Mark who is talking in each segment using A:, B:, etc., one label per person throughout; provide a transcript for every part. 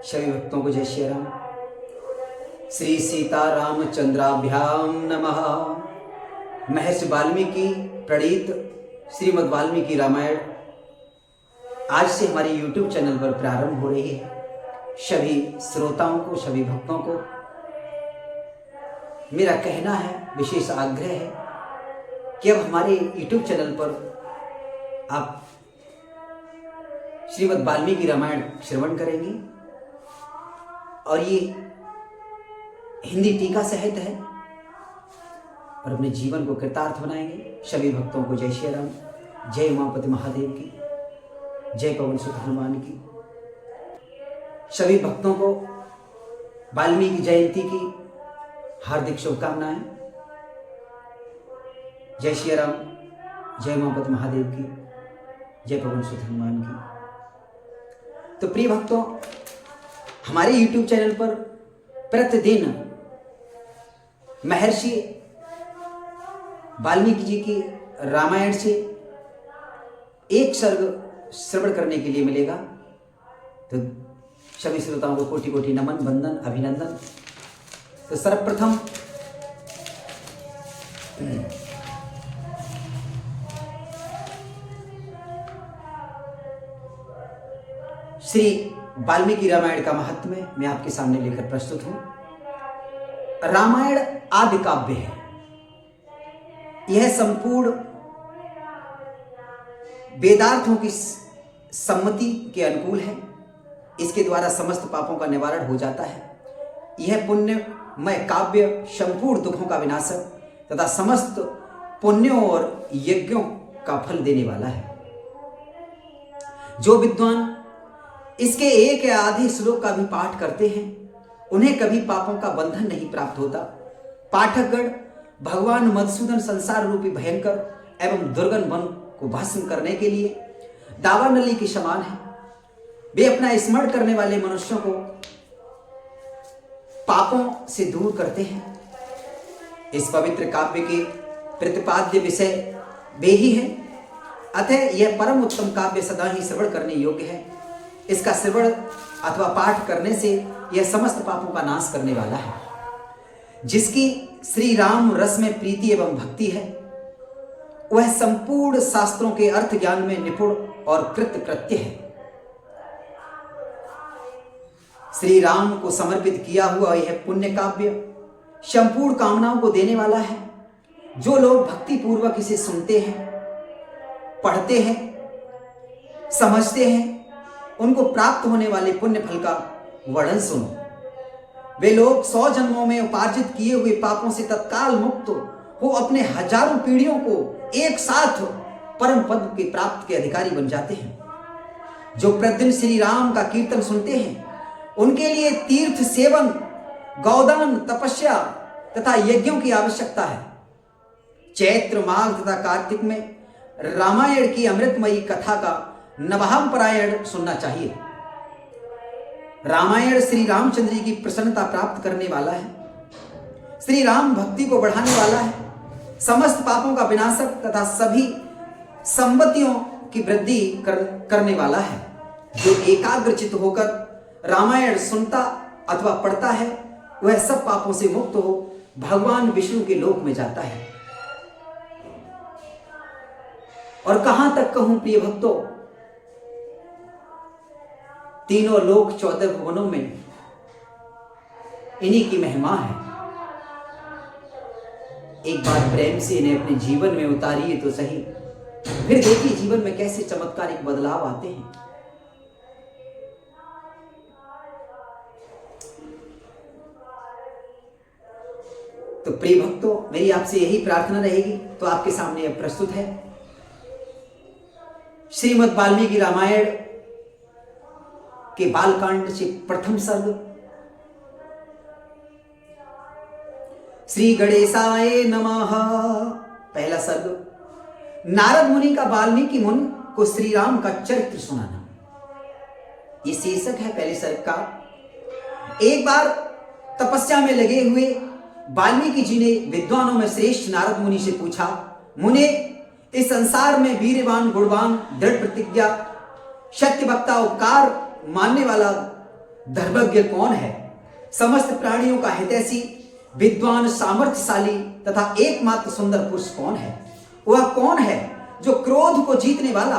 A: सभी भक्तों को जय श्री राम। श्री सीता रामचंद्राभ्याम नमः। महर्षि वाल्मीकि प्रणीत श्रीमद् वाल्मीकि रामायण आज से हमारे YouTube चैनल पर प्रारंभ हो रही है। सभी श्रोताओं को, सभी भक्तों को मेरा कहना है, विशेष आग्रह है कि अब हमारे YouTube चैनल पर आप श्रीमद् वाल्मीकि रामायण श्रवण करेंगे और ये हिंदी टीका सहित है और अपने जीवन को कृतार्थ बनाएंगे। सभी भक्तों को जय श्री राम। जय उमापति महादेव की, जय पवन सुत हनुमान की। सभी भक्तों को वाल्मीकि जयंती की हार्दिक शुभकामनाएं। जय श्री राम, जय उमापति महादेव की, जय पवन सुत हनुमान की। तो प्रिय भक्तों, हमारे YouTube चैनल पर प्रतिदिन महर्षि वाल्मीकि जी की रामायण से एक सर्ग श्रवण करने के लिए मिलेगा। तो सभी श्रोताओं को कोटि कोटि नमन, वंदन, अभिनंदन। तो सर्वप्रथम श्री वाल्मीकि रामायण का महात्म्य मैं आपके सामने लेकर प्रस्तुत हूं। रामायण आदि काव्य है। यह संपूर्ण वेदार्थों की सम्मति के अनुकूल है। इसके द्वारा समस्त पापों का निवारण हो जाता है। यह पुण्यमय काव्य संपूर्ण दुखों का विनाशक तथा समस्त पुण्यों और यज्ञों का फल देने वाला है। जो विद्वान इसके एक या आधे श्लोक का भी पाठ करते हैं, उन्हें कभी पापों का बंधन नहीं प्राप्त होता। पाठकगण भगवान मधुसूदन संसार रूपी भयंकर एवं दुर्गम वन को भस्म करने के लिए दावानली के समान है। वे अपना स्मरण करने वाले मनुष्यों को पापों से दूर करते हैं। इस पवित्र काव्य के प्रतिपाद्य विषय वे ही हैं। अतः यह परम उत्तम काव्य सदा ही श्रवण करने योग्य है। इसका श्रवण अथवा पाठ करने से यह समस्त पापों का नाश करने वाला है। जिसकी श्री राम रस में प्रीति एवं भक्ति है, वह संपूर्ण शास्त्रों के अर्थ ज्ञान में निपुण और कृतकृत्य है। श्री राम को समर्पित किया हुआ यह पुण्य काव्य संपूर्ण कामनाओं को देने वाला है। जो लोग भक्ति पूर्वक इसे सुनते हैं, पढ़ते हैं, समझते हैं, उनको प्राप्त होने वाले पुण्य फल का वर्णन सुनो। वे लोग 100 जन्मों में उपार्जित किए हुए पापों से तत्काल मुक्त हो अपने हजारों पीढ़ियों को एक साथ परम पद के प्राप्त के अधिकारी बन जाते हैं। जो प्रतिदिन श्री राम का कीर्तन सुनते हैं, उनके लिए तीर्थ सेवन, गौदान, तपस्या तथा यज्ञों की आवश्यकता है। चैत्र, माघ तथा कार्तिक में रामायण की अमृतमयी कथा का नवहम पारायण सुनना चाहिए। रामायण श्री रामचंद्र जी की प्रसन्नता प्राप्त करने वाला है। श्री राम भक्ति को बढ़ाने वाला है। समस्त पापों का विनाशक तथा सभी संपत्तियों की वृद्धि करने वाला है। जो एकाग्रचित होकर रामायण सुनता अथवा पढ़ता है, वह सब पापों से मुक्त हो भगवान विष्णु के लोक में जाता है। और कहां तक कहूं प्रिय भक्तों, तीनों लोक 14 भुवनों में इन्हीं की महिमा है। एक बार प्रेम से इन्हें अपने जीवन में उतारिए तो सही, फिर देखिए जीवन में कैसे चमत्कारिक बदलाव आते हैं। तो प्रिय भक्तों, मेरी आपसे यही प्रार्थना रहेगी। तो आपके सामने अब प्रस्तुत है श्रीमद् वाल्मीकि रामायण के बालकांड से प्रथम सर्ग। श्री गणेशाय नमः। पहला सर्ग। नारद मुनि का वाल्मीकि मुनि को श्री राम का चरित्र सुनाना, ये शीर्षक है पहले सर्ग का। एक बार तपस्या में लगे हुए वाल्मीकि जी ने विद्वानों में श्रेष्ठ नारद मुनि से पूछा, मुने, इस संसार में वीरवान, गुणवान, दृढ़ प्रतिज्ञा, सत्य वक्ता, उपकार मानने वाला धर्मज्ञ कौन है? समस्त प्राणियों का हितैषी, विद्वान, सामर्थ्यशाली तथा एकमात्र सुंदर पुरुष कौन है? वह कौन है जो क्रोध को जीतने वाला,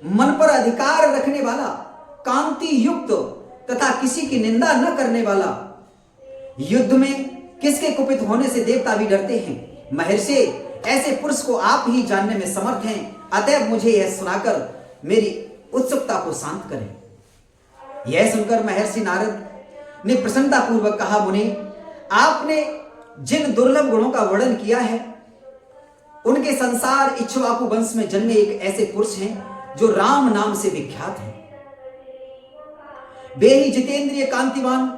A: मन पर अधिकार रखने वाला, कांति युक्त तथा किसी की निंदा न करने वाला? युद्ध में किसके कुपित होने से देवता भी डरते हैं? महर्षि, ऐसे पुरुष को आप ही जानने में समर्थ हैं, अतएव मुझे यह सुनाकर मेरी उत्सुकता को शांत करें। यह सुनकर महर्षि नारद ने प्रसन्नता पूर्वक कहा, मुनि, आपने जिन दुर्लभ गुणों का वर्णन किया है, उनके संसार इक्ष्वाकु वंश में जन्मे एक ऐसे पुरुष हैं जो राम नाम से विख्यात हैं। वे ही जितेंद्रिय, कांतिवान,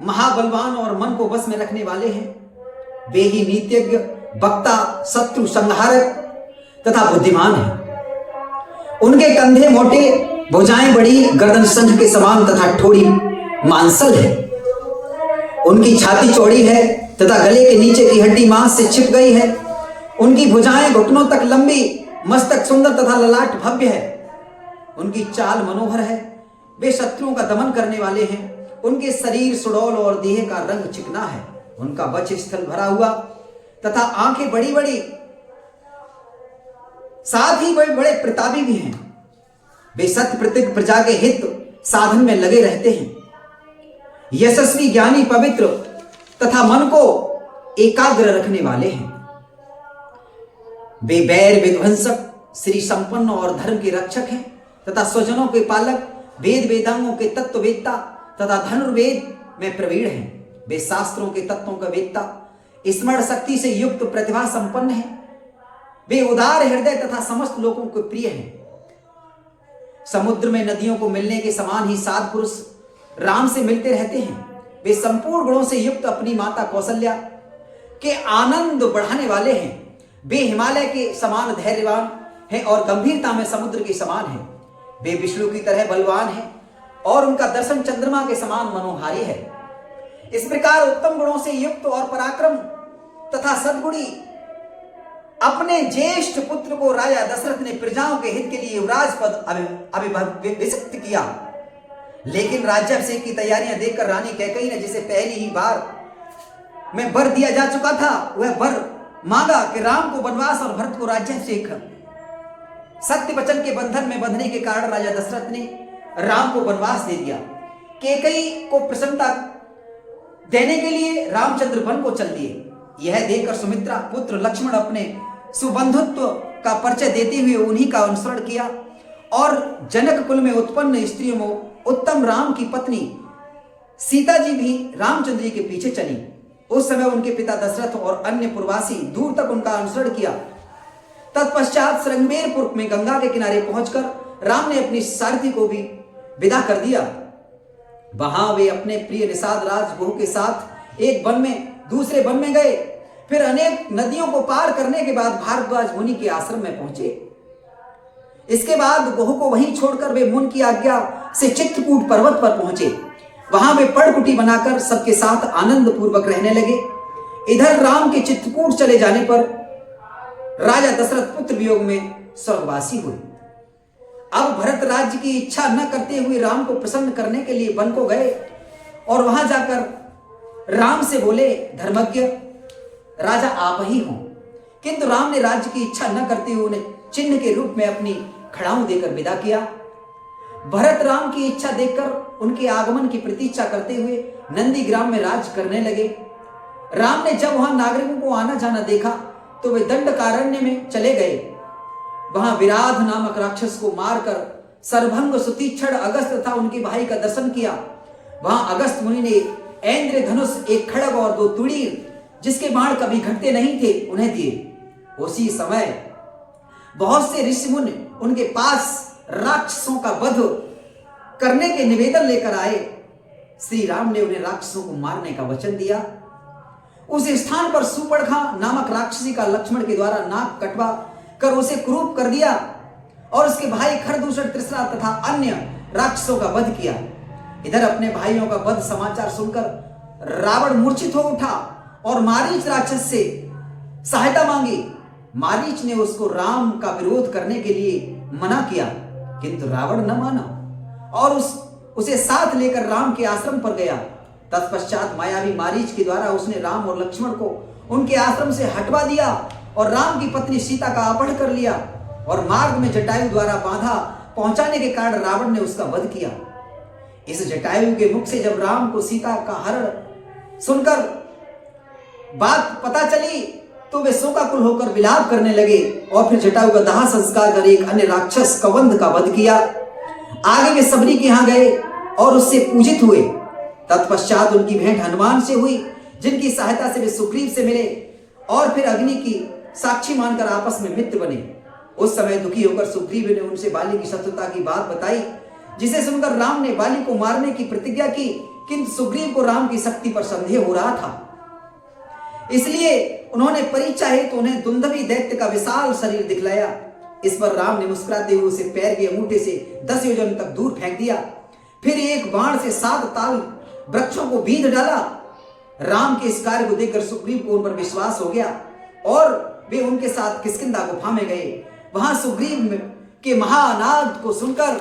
A: महाबलवान और मन को वश में रखने वाले हैं। वे ही नीतिज्ञ, वक्ता, शत्रु संहारक तथा बुद्धिमान हैं। उनके कंधे मोटे, भुजाएं बड़ी, गर्दन शंख के समान तथा ठोड़ी मांसल है। उनकी छाती चौड़ी है तथा गले के नीचे की हड्डी मांस से छिप गई है। उनकी भुजाएं घुटनों तक लंबी, मस्तक सुंदर तथा ललाट भव्य है। उनकी चाल मनोहर है। वे शत्रुओं का दमन करने वाले हैं। उनके शरीर सुडौल और देह का रंग चिकना है। उनका वक्ष स्थल भरा हुआ तथा आंखें बड़ी बड़ी, साथ ही वे बड़े प्रतापी भी हैं। वे सत्य प्रतिज्ञ प्रजा के हित साधन में लगे रहते हैं। यशस्वी, ज्ञानी, पवित्र तथा मन को एकाग्र रखने वाले हैं। वे बैर विध्वंसक, श्री संपन्न और धर्म के रक्षक हैं तथा स्वजनों के पालक, वेद वेदांगों के तत्ववेत्ता तथा धनुर्वेद में प्रवीण हैं। वे शास्त्रों के तत्वों का वेत्ता, स्मरण शक्ति से युक्त, प्रतिभा संपन्न हैं। वे उदार हृदय तथा समस्त लोगों को प्रिय हैं। समुद्र में नदियों को मिलने के समान ही सात पुरुष राम से मिलते रहते हैं। वे संपूर्ण गुणों से युक्त अपनी माता कौशल्या के आनंद बढ़ाने वाले हैं। वे हिमालय के समान धैर्यवान हैं और गंभीरता में समुद्र के समान हैं। वे विष्णु की तरह बलवान हैं और उनका दर्शन चंद्रमा के समान मनोहारी है। इस प्रकार उत्तम गुणों से युक्त और पराक्रम तथा सद्गुणी अपने ज्येष्ठ पुत्र को राजा दशरथ ने प्रजाओं के हित के लिए युवराज पद अभिषिक्त किया। लेकिन राज्याभिषेक की तैयारियां देखकर रानी कैकेयी ने, जिसे पहली ही बार में वर दिया जा चुका था, वह वर मांगा कि राम को वनवास और भरत को राज्याभिषेक। सत्य वचन के बंधन में बंधने के कारण राजा दशरथ ने राम को वनवास दे दिया। कैकेयी को प्रसन्नता देने के लिए रामचंद्र वन को चल दिए। यह देखकर सुमित्रा पुत्र लक्ष्मण अपने सुबंधुत्व का परिचय देते हुए उन्हीं का अनुसरण किया और जनक कुल में उत्पन्न स्त्रियों में उत्तम राम की पत्नी सीता जी भी रामचंद्र जी के पीछे चली। उस समय उनके पिता दशरथ और अन्य पूर्ववासी दूर तक उनका अनुसरण किया। तत्पश्चात श्रृंगेरपुर में गंगा के किनारे पहुंचकर राम ने अपनी सारथी को भी विदा कर दिया। वहां वे अपने प्रिय निषाद राज बहु के साथ एक वन में दूसरे वन में गए। फिर अनेक नदियों को पार करने के बाद भारद्वाज मुनि के आश्रम में पहुंचे। इसके बाद बहु को वहीं छोड़कर वे मुनि की आज्ञा से चित्रकूट पर्वत पर पहुंचे। वहां वे पर्णकुटी बनाकर सबके साथ आनंद पूर्वक रहने लगे। इधर राम के चित्रकूट चले जाने पर राजा दशरथ पुत्र वियोग में स्वर्गवासी हुए। अब भरत राज्य की इच्छा न करते हुए राम को प्रसन्न करने के लिए वन को गए और वहां जाकर राम से बोले, धर्मज्ञ राजा आप ही हो। किंतु राम ने राज्य की इच्छा न करते हुए उन्हें चिन्ह के रूप में अपनी खड़ाऊ देकर विदा किया। भरत राम की इच्छा देखकर उनके आगमन की प्रतीक्षा करते हुए नंदी ग्राम में राज करने लगे। राम ने जब वहां नागरिकों को आना जाना देखा तो वे दंडकारण्य में चले गए। वहां विराध नामक राक्षस को मारकर सरभंग, सुतीक्षण, अगस्त तथा उनके भाई का दर्शन किया। वहां अगस्त मुनि ने ऐन्द्र धनुष, एक खड़ग और 2 तुड़ीर, जिसके बाण कभी घटते नहीं थे, उन्हें दिए। उसी समय बहुत से ऋषि मुनि उनके पास राक्षसों का वध करने के निवेदन लेकर आए। श्री राम ने उन्हें राक्षसों को मारने का वचन दिया। उस स्थान पर सुपर्णखा नामक राक्षसी का लक्ष्मण के द्वारा नाक कटवा कर उसे क्रूप कर दिया और उसके भाई खरदूषण, त्रिशरा तथा अन्य राक्षसों का वध किया। इधर अपने भाइयों का वध समाचार सुनकर रावण मूर्छित हो उठा और मारीच राक्षस से सहायता मांगी। मारीच ने उसको राम का विरोध करने के लिए मना किया, किंतु रावण न माना और उस उसे साथ लेकर राम के आश्रम पर गया। तत्पश्चात मायावी मारीच के द्वारा उसने राम और लक्ष्मण को उनके आश्रम से हटवा दिया और राम की पत्नी सीता का अपहरण कर लिया और मार्ग में जटायु द्वारा बाधा पहुंचाने के कारण रावण ने उसका वध किया। इस जटायु के मुख से जब राम को सीता का हरण सुनकर बात पता चली तो वे शोकाकुल होकर विलाप करने लगे और फिर जटायु का दाह संस्कार कर एक अन्य राक्षस कवंध का वध किया। आगे वे सबरी के यहां गए और उससे पूजित हुए। तत्पश्चात उनकी भेंट हनुमान से हुई, जिनकी सहायता से वे सुग्रीव से मिले और फिर अग्नि की साक्षी मानकर आपस में मित्र बने। उस समय दुखी होकर सुग्रीव ने उनसे बाली की शत्रुता की बात बताई, जिसे सुनकर राम ने बाली को मारने की प्रतिज्ञा की, किंतु सुग्रीव को राम की शक्ति पर संदेह हो रहा था, इसलिए उन्होंने परीक्षा हेतु उन्हें दुंदभी दैत्य का विशाल शरीर दिखलाया। इस पर राम ने मुस्कुराते हुए उसे पैर के अंगूठे से 10 योजन तक दूर फेंक दिया। फिर एक बाण से 7 ताल वृक्षों को बींध डाला। राम के इस कार्य को देखकर सुग्रीव को उन पर विश्वास हो गया और वे उनके साथ किष्किंधा गुफा में गए। वहां सुग्रीव के महानाद को सुनकर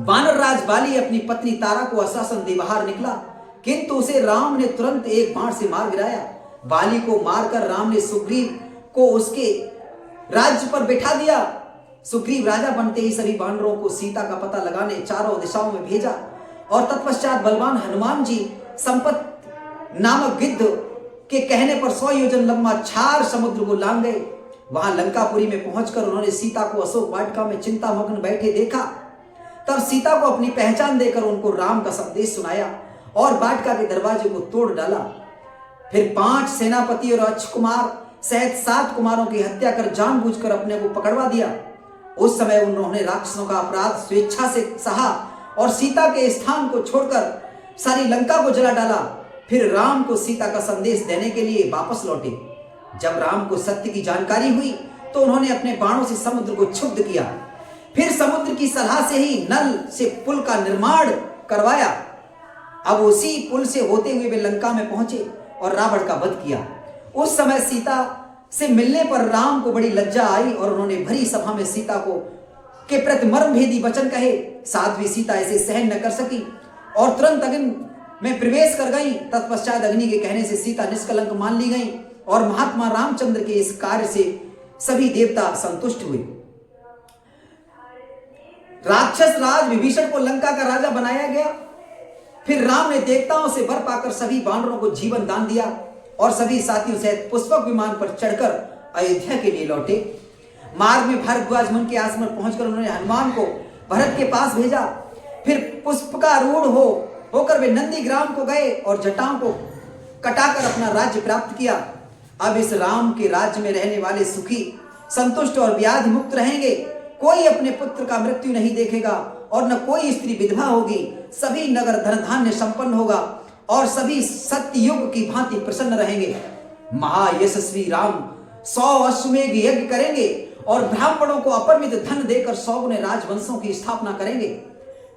A: वानरराज बाली अपनी पत्नी तारा को आश्वासन दे बाहर निकला, किंतु उसे राम ने तुरंत एक बाण से मार गिराया। बाली को मारकर राम ने सुग्रीव को उसके राज्य पर बैठा दिया। सुग्रीव राजा बनते ही सभी वानरों को सीता का पता लगाने चारों दिशाओं में भेजा और तत्पश्चात बलवान हनुमान जी संपत नामक गिद्ध के कहने पर 100 योजन लंबा क्षार समुद्र को लांग गए। वहां लंकापुरी में पहुंचकर उन्होंने सीता को अशोक वाटिका में चिंतामग्न बैठे देखा। तब सीता को अपनी पहचान देकर उनको राम का संदेश सुनाया और वाटिका के दरवाजे को तोड़ डाला। फिर 5 सेनापति और अक्षकुमार सहित 7 कुमारों की हत्या कर जानबूझकर अपने को पकड़वा दिया। उस समय उन्होंने राक्षसों का अपराध स्वेच्छा से सहा और सीता के स्थान को छोड़कर सारी लंका को जला डाला। फिर राम को सीता का संदेश देने के लिए वापस लौटे। जब राम को सत्य की जानकारी हुई तो उन्होंने अपने बाणों से समुद्र को क्षुब्ध किया। फिर समुद्र की सलाह से ही नल से पुल का निर्माण करवाया। अब उसी पुल से होते हुए वे लंका में पहुंचे और रावण का वध किया। उस समय सीता से मिलने पर राम को बड़ी लज्जा आई और उन्होंने भरी सभा में सीता को के प्रति मर्मभेदी वचन कहे। साध्वी सीता इसे सहन न कर सकी और तुरंत अग्नि में प्रवेश कर गई। तत्पश्चात अग्नि के कहने से सीता निष्कलंक मान ली गई और महात्मा रामचंद्र के इस कार्य से सभी देवता संतुष्ट हुए। राक्षस राज विभीषण को लंका का राजा बनाया गया। फिर राम ने देवताओं से वर पाकर सभी वानरों को जीवन दान दिया और सभी साथियों सहित पुष्पक विमान पर चढ़कर अयोध्या के लिए लौटे। मार्ग में भारद्वाज मुनि के आश्रम में पहुंचकर उन्होंने हनुमान को भरत के पास भेजा। फिर पुष्पकारूढ़ होकर वे नंदी ग्राम को गए और जटाओं को कटाकर अपना राज्य प्राप्त किया। अब इस राम के राज्य में रहने वाले सुखी, संतुष्ट और व्याधि मुक्त रहेंगे। कोई अपने पुत्र का मृत्यु नहीं देखेगा और न कोई स्त्री विधवा होगी। सभी नगर धन धान्य संपन्न होगा और सभी सत्य युग की भांति प्रसन्न रहेंगे। महायशस्वी राम 100 अश्वमेध यज्ञ करेंगे और ब्राह्मणों को अपरिमित धन देकर 100 गुने राजवंशों की स्थापना करेंगे।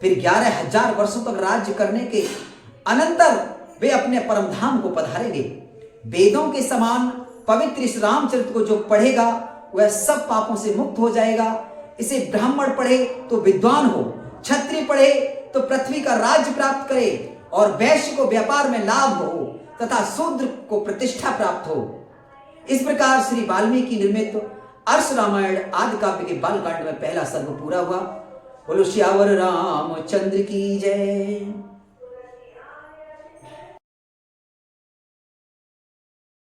A: फिर 11,000 वर्षों तक राज्य करने के अनंतर वे अपने परम धाम को पधारेंगे। वेदों के समान पवित्र इस रामचरित को जो पढ़ेगा वह सब पापों से मुक्त हो जाएगा। इसे ब्राह्मण पढ़े तो विद्वान हो, क्षत्रिय पढ़े तो पृथ्वी का राज्य प्राप्त करे और वैश्य को व्यापार में लाभ हो तथा शूद्र को प्रतिष्ठा प्राप्त हो। इस प्रकार श्री वाल्मीकि निर्मित अर्ष रामायण आदि काव्य के बालकांड में पहला सर्ग पूरा हुआ। बोलो श्यावर रामचंद्र की जय।